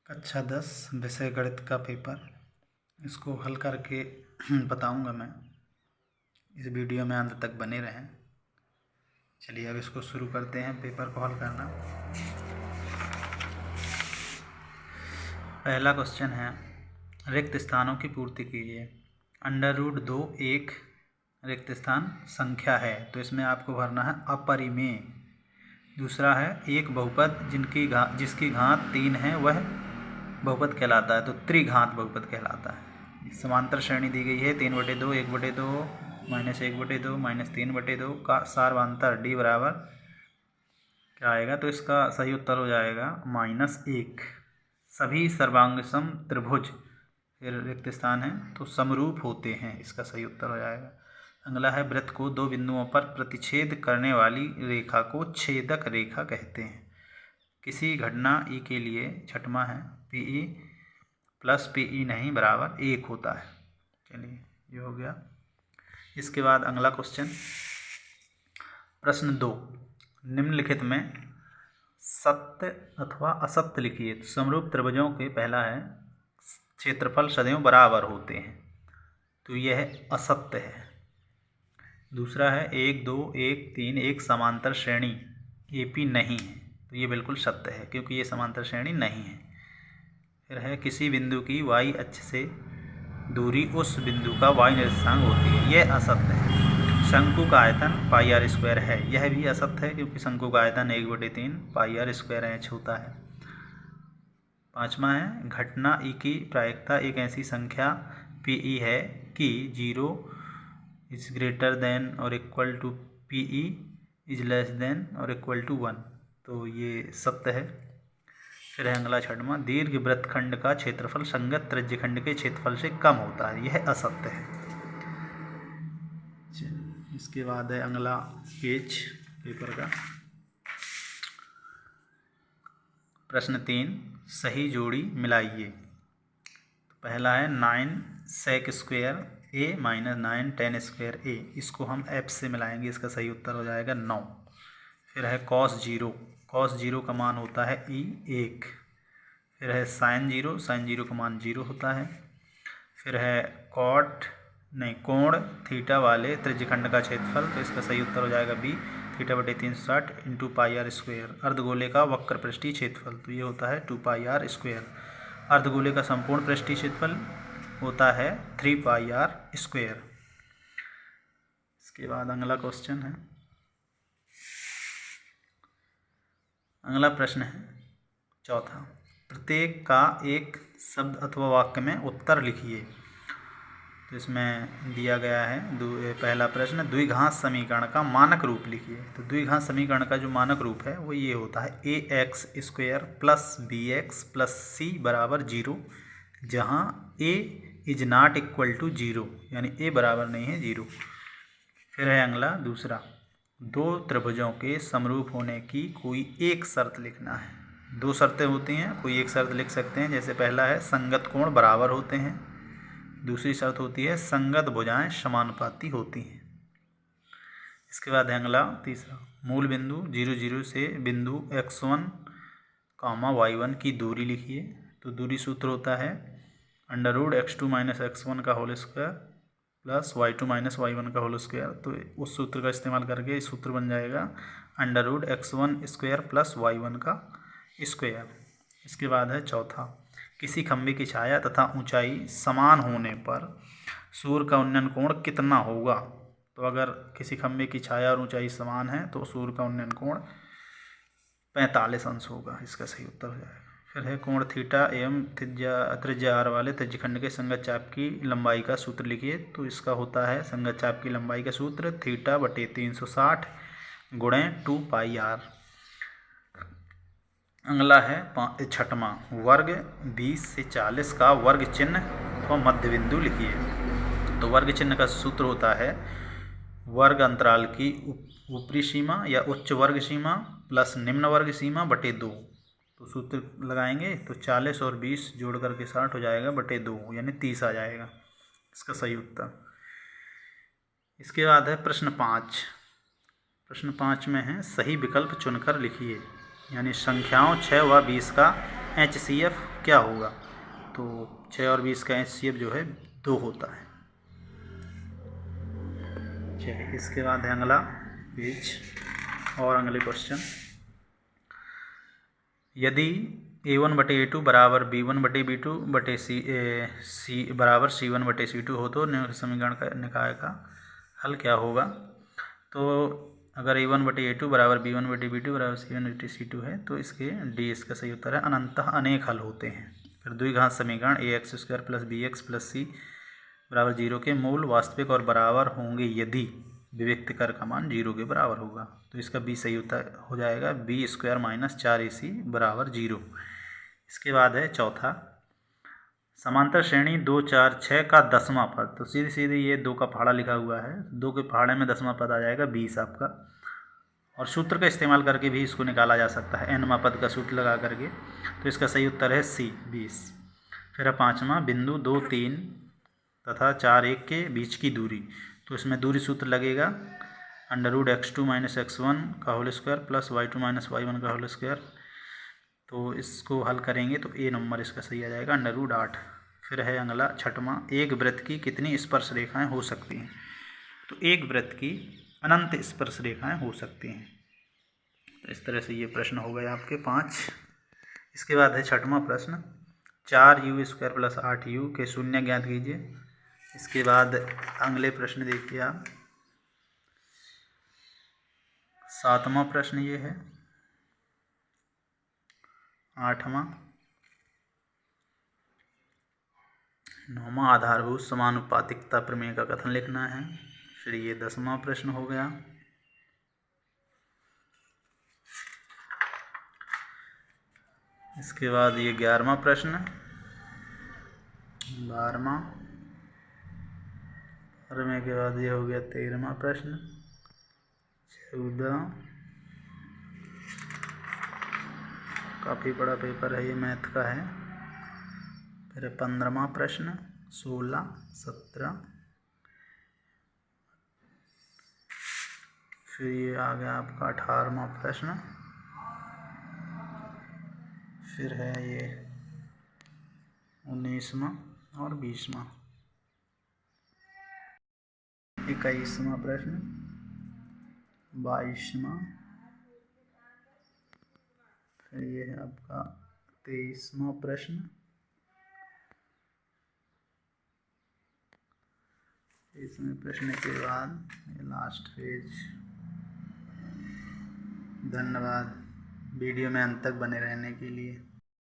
कक्षा 10 विषय गणित का पेपर। इसको हल करके बताऊंगा मैं। इस वीडियो में अंत तक बने रहें। चलिए अब इसको शुरू करते हैं पेपर को हल करना। पहला क्वेश्चन है, रिक्त स्थानों की पूर्ति कीजिए। √2 एक रिक्त स्थान संख्या है, तो इसमें आपको भरना है अपरिमेय। दूसरा है, एक बहुपद जिसकी घात 3 है वह बहुपद कहलाता है, तो त्रिघात बहुपद कहलाता है। समांतर श्रेणी दी गई है 3/2, 1/2, -1/2, -3/2 का सार्वधातुक D बराबर क्या आएगा, तो इसका सही उत्तर हो जाएगा -1। सभी सर्वांगसम त्रिभुज फिर रिक्त स्थान है तो समरूप होते हैं, इसका सही उत्तर हो जाएगा। अगला है, वृत्त को दो बिंदुओं पर प्रतिच्छेद करने वाली रेखा को छेदक रेखा कहते हैं। किसी घटना E के लिए छठवां है PE + PE नहीं बराबर 1 होता है। चलिए ये हो गया। इसके बाद अगला क्वेश्चन, प्रश्न 2, निम्नलिखित में सत्य अथवा असत्य लिखिए। तो समरूप त्रिभुजों के पहला है, क्षेत्रफल सदैव बराबर होते हैं, तो यह असत्य है। दूसरा है, 1, 2, 1, 3 एक समांतर श्रेणी AP नहीं है, तो ये बिल्कुल सत्य है क्योंकि ये समांतर श्रेणी नहीं है। फिर है, किसी बिंदु की y अक्ष से दूरी उस बिंदु का y निर्देशांक होती है, यह असत्य है। शंकु का आयतन πr² है, यह भी असत्य है क्योंकि शंकु का आयतन 1/3 πr² होता है। पाँचवा है, घटना E की प्रायिकता एक ऐसी संख्या PE है कि 0 > PE < 1, तो ये सत्य है। फिर है अगला छठवां, दीर्घ वृत्तखंड का क्षेत्रफल संगत त्रिज्यखंड के क्षेत्रफल से कम होता है, यह असत्य है। इसके बाद है अगला पेज पेपर का, प्रश्न 3, सही जोड़ी मिलाइए। तो पहला है 9 sec² A - 9 tan² A, इसको हम f से मिलाएंगे, इसका सही उत्तर हो जाएगा 9। फिर है cos 0 का मान होता है E 1। फिर है sin 0 का मान 0 होता है। फिर है कोण थीटा वाले त्रिज्यखंड का क्षेत्रफल, तो इसका सही उत्तर हो जाएगा B, θ/360 × πr²। अर्धगोले का वक्र पृष्ठीय क्षेत्रफल, तो ये होता है 2πr²। अर्धगोले का संपूर्ण पृष्ठीय क्षेत्रफल होता है 3πr²। इसके बाद अगला क्वेश्चन है, अगला प्रश्न है चौथा, प्रत्येक का एक शब्द अथवा वाक्य में उत्तर लिखिए। तो इसमें दिया गया है पहला प्रश्न, द्विघात समीकरण का मानक रूप लिखिए। तो द्विघात समीकरण का जो मानक रूप है वो ये होता है ax² + bx + c बराबर 0, जहाँ a ≠ 0, यानी a बराबर नहीं है 0। फिर है अगला दूसरा, दो त्रिभुजों के समरूप होने की कोई एक शर्त लिखना है। दो शर्तें होती हैं, कोई एक शर्त लिख सकते हैं। जैसे पहला है, संगत कोण बराबर होते हैं। दूसरी शर्त होती है, संगत भुजाएं समानुपाती होती हैं। इसके बाद है अगला तीसरा, मूल बिंदु 0, 0 से बिंदु x1, y1 की दूरी लिखिए। तो दूरी सूत्र होता है √x2 - x1 का होल स्क्वायर + y2 - y1 का होल स्क्वायर। तो उस सूत्र का इस्तेमाल करके इस सूत्र बन जाएगा √x1² + y1 का स्क्वायर। इसके बाद है चौथा, किसी खंभे की छाया तथा ऊंचाई समान होने पर सूर्य का उन्नयन कोण कितना होगा। तो अगर किसी खंभे की छाया और ऊंचाई समान है तो सूर्य का उन्नयन कोण 45 अंश होगा, इसका सही उत्तर हो जाएगा। फिर है, कोण थीटा एवं त्रिज्या r वाले त्रिज्यखंड के संगत चाप की लंबाई का सूत्र लिखिए। तो इसका होता है, संगत चाप की लंबाई का सूत्र θ/360 × 2πr। अगला है छठवां, वर्ग 20 से 40 का वर्ग चिन्ह अथवा मध्य बिंदु लिखिए। तो वर्ग चिन्ह का सूत्र होता है वर्ग अंतराल की ऊपरी सीमा या उच्च वर्ग सीमा + निम्न वर्ग सीमा बटे 2। तो सूत्र लगाएंगे तो 40 और 20 जोड़ करके 60 हो जाएगा बटे 2, यानी 30 आ जाएगा, इसका सही उत्तर। इसके बाद है प्रश्न 5। प्रश्न 5 में है, सही विकल्प चुनकर लिखिए। यानी संख्याओं 6 व 20 का HCF क्या होगा। तो 6 और 20 का HCF जो है 2 होता है। चलिए इसके बाद है अगला पेज और अगले क्वेश्चन। यदि A1/A2 बराबर B1/B2 बटे C बराबर C1 बटे C2 हो तो निम्न समीकरण का निकाय का हल क्या होगा। तो अगर A1/A2 बराबर B1/B2 बराबर C1/C2 है तो इसके डी इसका सही उत्तर है। अनंतः अनेक हल होते हैं। फिर द्विघात समीकरण AX² plus BX plus C बराबर 0 के मूल वास्तविक और बराबर होंगे यदि विविक्त कर का मान 0 के बराबर होगा। तो इसका बी सही उत्तर हो जाएगा। B² माइनस 4AC बराबर 0। इसके बाद है चौथा, समांतर श्रेणी 2, 4, 6 का 10वां पद। तो सीधी सीधी ये 2 का पहाड़ा लिखा हुआ है, 2 के पहाड़े में 10वां पद आ जाएगा 20 आपका। और सूत्र का इस्तेमाल करके भी इसको निकाला जा सकता है, nवां पद का सूत्र लगा करके। तो इसका सही उत्तर है C 20। फिर है पाँचवा, बिंदु 2, 3 तथा 4, 1 के बीच की दूरी। तो इसमें दूरी सूत्र लगेगा √x2 माइनस x1 का whole square plus y2 minus y1 का होल स्क्वायर। तो इसको हल करेंगे तो A नंबर इसका सही आ जाएगा √8। फिर है अगला छठवां, एक वृत्त की कितनी स्पर्श रेखाएं हो सकती हैं। तो एक वृत्त की अनंत स्पर्श रेखाएं हो सकती हैं। तो इस तरह से ये प्रश्न हो गए आपके 5। इसके बाद है छठवां प्रश्न, 4u² प्लस 8u के शून्य ज्ञात कीजिए। इसके बाद अगले प्रश्न देखिए आप, 7वां प्रश्न ये है। 8वां, 9वां आधारभूत समानुपातिकता प्रमेय का कथन लिखना है। फिर ये 10वां प्रश्न हो गया। इसके बाद ये 11वां प्रश्न, 12वां प्रमेय के बाद ये हो गया 13वां प्रश्न, 14, काफ़ी बड़ा पेपर है ये, मैथ का है। फिर 15वां प्रश्न, 16, 17, फिर ये आ गया आपका 18वां प्रश्न। फिर है ये 19वां और 20वां। 21वां प्रश्न, 22वां, फिर ये है आपका 23वां प्रश्न। इसमें प्रश्न के बाद ये लास्ट पेज। धन्यवाद वीडियो में अंत तक बने रहने के लिए।